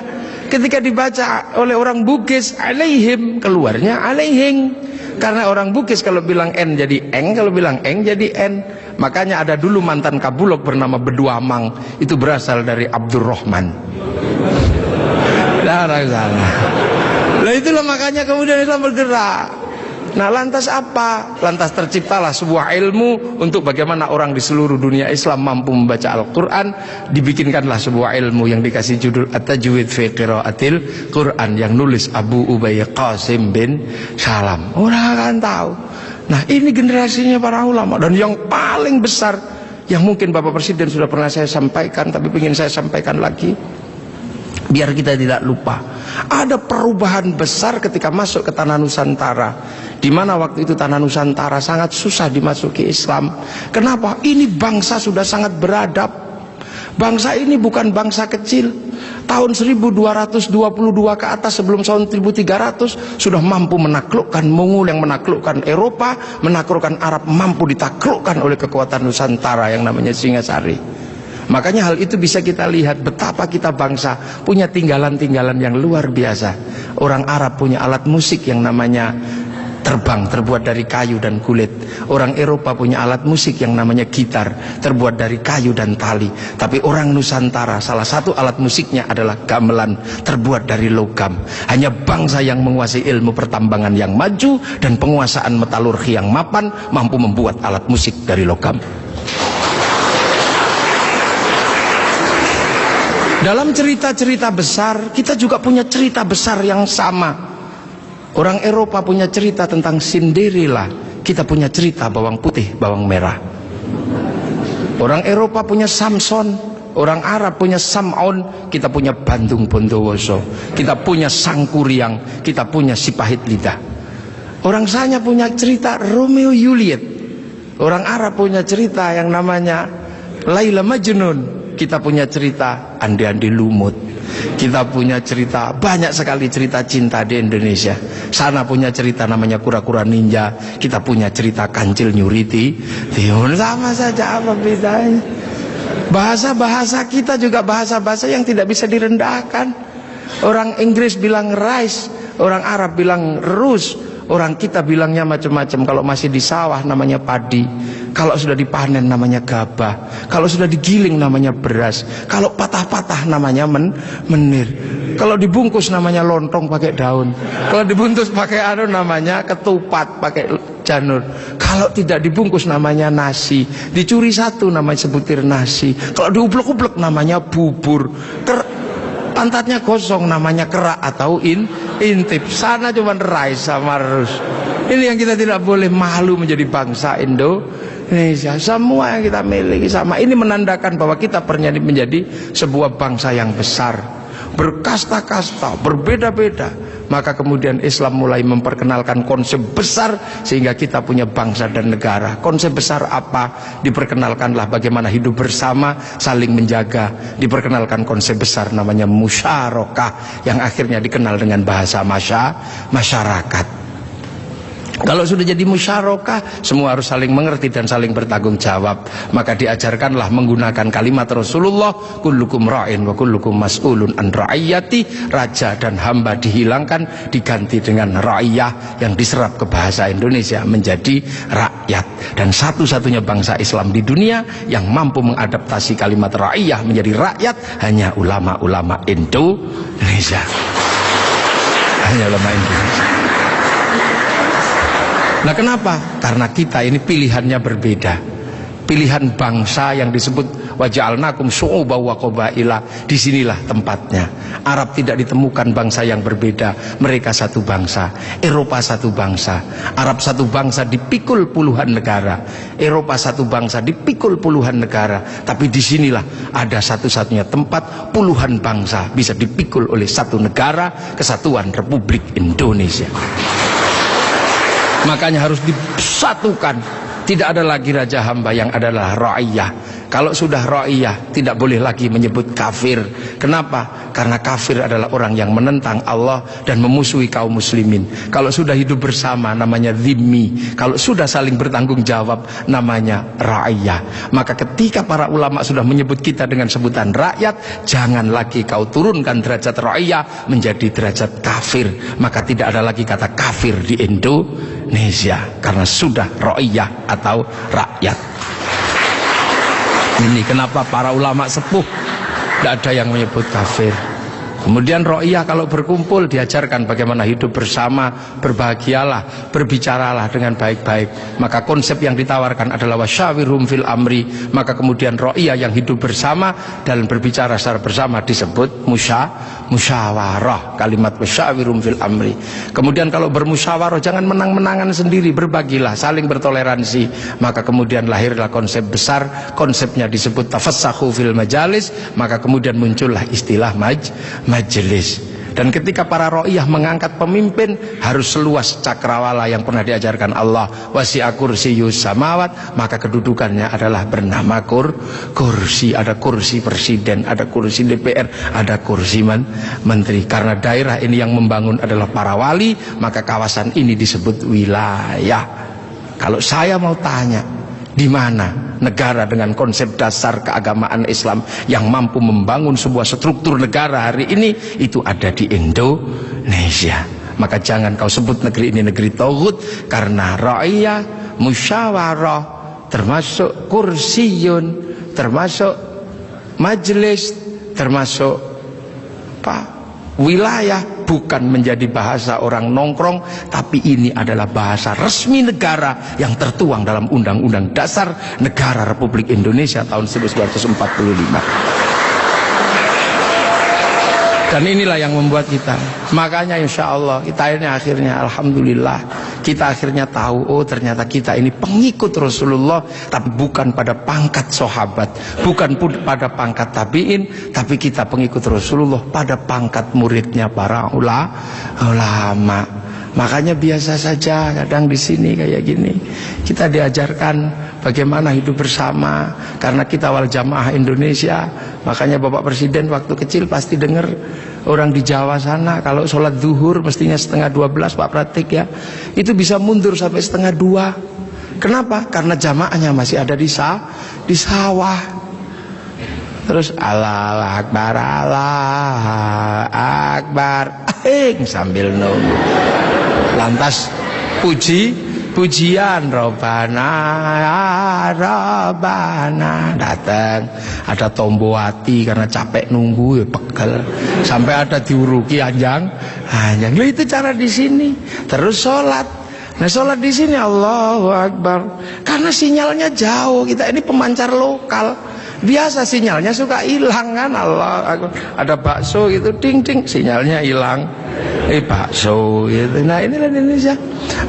Ketika dibaca oleh orang Bugis alaihim, keluarnya alaihing. Karena orang Bugis kalau bilang N jadi eng, kalau bilang eng jadi N. Makanya ada dulu mantan Kabulok bernama Beduamang, itu berasal dari Abdurrahman. Nah, itulah makanya kemudian Islam bergerak. Nah, lantas apa? Lantas terciptalah sebuah ilmu untuk bagaimana orang di seluruh dunia Islam mampu membaca Al-Quran. Dibikinkanlah sebuah ilmu yang dikasih judul At-Tajwid fi Qiraatil Quran, yang nulis Abu Ubay Qasim bin Salam. Orang akan tahu. Nah, ini generasinya para ulama. Dan yang paling besar, yang mungkin Bapak Presiden sudah pernah saya sampaikan, tapi ingin saya sampaikan lagi, biar kita tidak lupa. Ada perubahan besar ketika masuk ke tanah Nusantara, di mana waktu itu tanah Nusantara sangat susah dimasuki Islam. Kenapa? Ini bangsa sudah sangat beradab. Bangsa ini bukan bangsa kecil. Tahun 1222 ke atas, sebelum tahun 1300, sudah mampu menaklukkan Mongol yang menaklukkan Eropa, menaklukkan Arab, mampu ditaklukkan oleh kekuatan Nusantara yang namanya Singasari. Makanya hal itu bisa kita lihat betapa kita bangsa punya tinggalan-tinggalan yang luar biasa. Orang Arab punya alat musik yang namanya terbang, terbuat dari kayu dan kulit. Orang Eropa punya alat musik yang namanya gitar, terbuat dari kayu dan tali. Tapi orang Nusantara, salah satu alat musiknya adalah gamelan, terbuat dari logam. Hanya bangsa yang menguasai ilmu pertambangan yang maju dan penguasaan metalurgi yang mapan mampu membuat alat musik dari logam. Dalam cerita-cerita besar, kita juga punya cerita besar yang sama. Orang Eropa punya cerita tentang Cinderella, kita punya cerita bawang putih, bawang merah. Orang Eropa punya Samson, orang Arab punya Sam'on, kita punya Bandung Bondowoso, kita punya Sangkuriang, kita punya si pahit lidah. Orang Sanya punya cerita Romeo Juliet, orang Arab punya cerita yang namanya Laila Majnun, kita punya cerita Andi-Andi Lumut, kita punya cerita, banyak sekali cerita cinta di Indonesia. Sana punya cerita namanya Kura-Kura Ninja, kita punya cerita Kancil Nyuriti. Sama saja, apa bedanya? Bahasa-bahasa kita juga bahasa-bahasa yang tidak bisa direndahkan. Orang Inggris bilang rice, orang Arab bilang rus, orang kita bilangnya macam-macam. Kalau masih di sawah namanya padi, kalau sudah dipanen namanya gabah, kalau sudah digiling namanya beras, kalau patah-patah namanya menir, kalau dibungkus namanya lontong pakai daun, kalau dibungkus pakai namanya ketupat pakai janur, kalau tidak dibungkus namanya nasi, dicuri satu namanya sebutir nasi, kalau diublek-ublek namanya bubur, pantatnya kosong namanya kerak atau intip. Sana cuma rice sama rus. Ini yang kita tidak boleh malu menjadi bangsa Indonesia. Semua yang kita miliki sama. Ini menandakan bahwa kita pernah menjadi sebuah bangsa yang besar, berkasta-kasta, berbeda-beda. Maka kemudian Islam mulai memperkenalkan konsep besar sehingga kita punya bangsa dan negara. Konsep besar apa? Diperkenalkanlah bagaimana hidup bersama, saling menjaga. Diperkenalkan konsep besar namanya musyarakah, yang akhirnya dikenal dengan bahasa masyarakat. Kalau sudah jadi musyarakah, semua harus saling mengerti dan saling bertanggung jawab. Maka diajarkanlah menggunakan kalimat Rasulullah, kullukum ra'in wa kullukum mas'ulun an ra'iyati. Raja dan hamba dihilangkan, diganti dengan ra'iyah, yang diserap ke bahasa Indonesia menjadi rakyat. Dan satu-satunya bangsa Islam di dunia yang mampu mengadaptasi kalimat ra'iyah menjadi rakyat hanya ulama-ulama Indonesia. Hanya ulama Indonesia. Nah, kenapa? Karena kita ini pilihannya berbeda. Pilihan bangsa yang disebut waja'alnakum syu'uban wa qabaila, disinilah tempatnya. Arab tidak ditemukan bangsa yang berbeda, mereka satu bangsa. Eropa satu bangsa, Arab satu bangsa dipikul puluhan negara, Eropa satu bangsa dipikul puluhan negara. Tapi disinilah ada satu-satunya tempat puluhan bangsa bisa dipikul oleh satu negara, Kesatuan Republik Indonesia. Makanya harus disatukan. Tidak ada lagi raja hamba, yang adalah ra'iyah. Kalau sudah ra'iyah, tidak boleh lagi menyebut kafir. Kenapa? Karena kafir adalah orang yang menentang Allah dan memusuhi kaum muslimin. Kalau sudah hidup bersama namanya dhimmi. Kalau sudah saling bertanggung jawab namanya ra'iyah. Maka ketika para ulama sudah menyebut kita dengan sebutan rakyat, jangan lagi kau turunkan derajat ra'iyah menjadi derajat kafir. Maka tidak ada lagi kata kafir di Indonesia, karena sudah ra'iyah atau rakyat. Ini kenapa para ulama sepuh tidak ada yang menyebut kafir. Kemudian ra'iyah kalau berkumpul diajarkan bagaimana hidup bersama, berbahagialah, berbicaralah dengan baik-baik. Maka konsep yang ditawarkan adalah wasyawirhum fil amri. Maka kemudian ra'iyah yang hidup bersama dan berbicara secara bersama disebut musyawarah. Kalimat wasyawirhum fil amri. Kemudian kalau bermusyawarah jangan menang-menangan sendiri, berbagilah, saling bertoleransi. Maka kemudian lahirlah konsep besar, konsepnya disebut tafassahu fil majalis. Maka kemudian muncullah istilah majelis. Dan ketika para ra'iyah mengangkat pemimpin, harus seluas cakrawala yang pernah diajarkan Allah, wasi'a kursiyus samawat. Maka kedudukannya adalah bernama kursi. Ada kursi presiden, ada kursi DPR, ada kursi menteri. Karena daerah ini yang membangun adalah para wali, maka kawasan ini disebut wilayah. Kalau saya mau tanya, di mana negara dengan konsep dasar keagamaan Islam yang mampu membangun sebuah struktur negara hari ini? Itu ada di Indonesia. Maka jangan kau sebut negeri ini negeri tauhid, karena ra'iyah, musyawarah, termasuk kursiyun, termasuk majelis, termasuk wilayah, bukan menjadi bahasa orang nongkrong, tapi ini adalah bahasa resmi negara yang tertuang dalam Undang-Undang Dasar Negara Republik Indonesia tahun 1945. Dan inilah yang membuat kita, makanya insya Allah kita ini akhirnya alhamdulillah Kita akhirnya tahu, oh ternyata kita ini pengikut Rasulullah, tapi bukan pada pangkat sahabat, bukan pun pada pangkat tabi'in, tapi kita pengikut Rasulullah pada pangkat muridnya para ulama. Makanya biasa saja kadang di sini kayak gini kita diajarkan bagaimana hidup bersama, karena kita wal jamaah Indonesia. Makanya Bapak Presiden waktu kecil pasti dengar orang di Jawa sana kalau sholat zuhur mestinya 11:30, Pak Pratik ya, itu bisa mundur sampai 1:30. Kenapa? Karena jamaahnya masih ada di sawah. Terus Allah Akbar sambil nunggu. Lantas pujian Robana datang, ada tombowati karena capek nunggu ya pegel, sampai ada diuruki anjang. Itu cara di sini. Terus sholat. Nah sholat di sini Allahu Akbar, karena sinyalnya jauh, kita ini pemancar lokal. Biasa sinyalnya suka hilang kan. Allah Akbar. Ada bakso gitu, ding ding, sinyalnya hilang. Bakso gitu. Nah inilah Indonesia.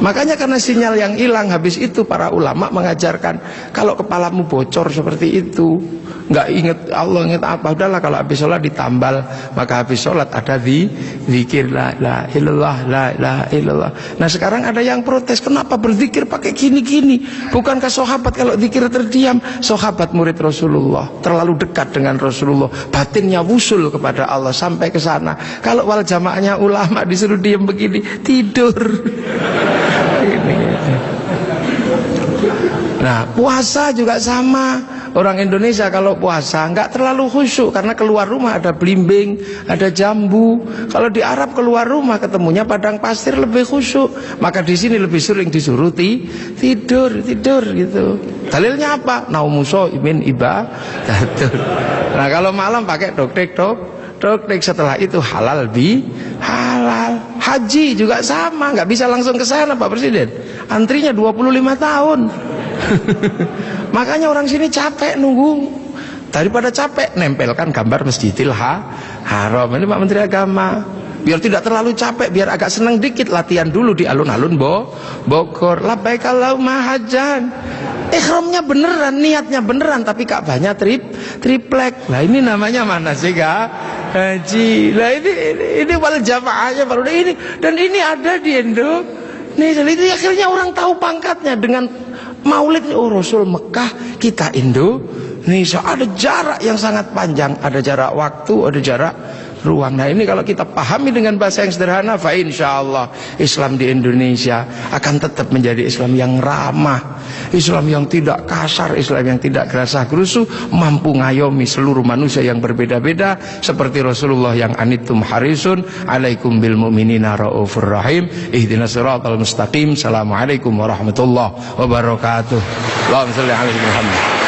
Makanya karena sinyal yang hilang, habis itu para ulama mengajarkan kalau kepalamu bocor seperti itu, nggak inget Allah, inget apa, udahlah kalau habis sholat ditambal. Maka habis sholat ada zikir la ilaha illallah, la ilaha illallah. Nah sekarang ada yang protes, kenapa berzikir pakai gini-gini? Bukankah sahabat kalau zikir terdiam? Sahabat murid Rasulullah, terlalu dekat dengan Rasulullah, batinnya wusul kepada Allah sampai ke sana. Kalau wal jamaahnya ulama disuruh diam begini, tidur. Nah puasa juga sama. Orang Indonesia kalau puasa nggak terlalu khusyuk karena keluar rumah ada belimbing, ada jambu. Kalau di Arab keluar rumah ketemunya padang pasir, lebih khusyuk. Maka di sini lebih sering disuruh tidur gitu. Dalilnya apa? Naumuso imin ibadah. Nah kalau malam pakai doktek. Setelah itu halal. Haji juga sama, nggak bisa langsung ke sana Pak Presiden. Antrinya 25 tahun. Makanya orang sini capek nunggu. Daripada capek, nempelkan gambar Masjidil Haram. Ini Pak Menteri Agama. Biar tidak terlalu capek, biar agak senang dikit, latihan dulu di alun-alun Bogor. Labbaik Allahumma hajjan. Ihramnya beneran, niatnya beneran, tapi Ka'bahnya triplek. Lah ini namanya mana sih haji. Lah ini wal jamaahnya baru ini, dan ini ada di Indonesia. Itu akhirnya orang tahu pangkatnya dengan Maulid. Oh Rasul Mekah, kita Indonesia. Ada jarak yang sangat panjang, ada jarak waktu, ada jarak ruang. Nah ini kalau kita pahami dengan bahasa yang sederhana, fa insyaallah Islam di Indonesia akan tetap menjadi Islam yang ramah, Islam yang tidak kasar, Islam yang tidak gerasah gerusu, mampu ngayomi seluruh manusia yang berbeda-beda, seperti Rasulullah yang anittum harisun alaikum bil mu'minina raufur rahim ihdinas siratal mustaqim. Assalamualaikum warahmatullahi wabarakatuh. Allahumma shalli ala Muhammad.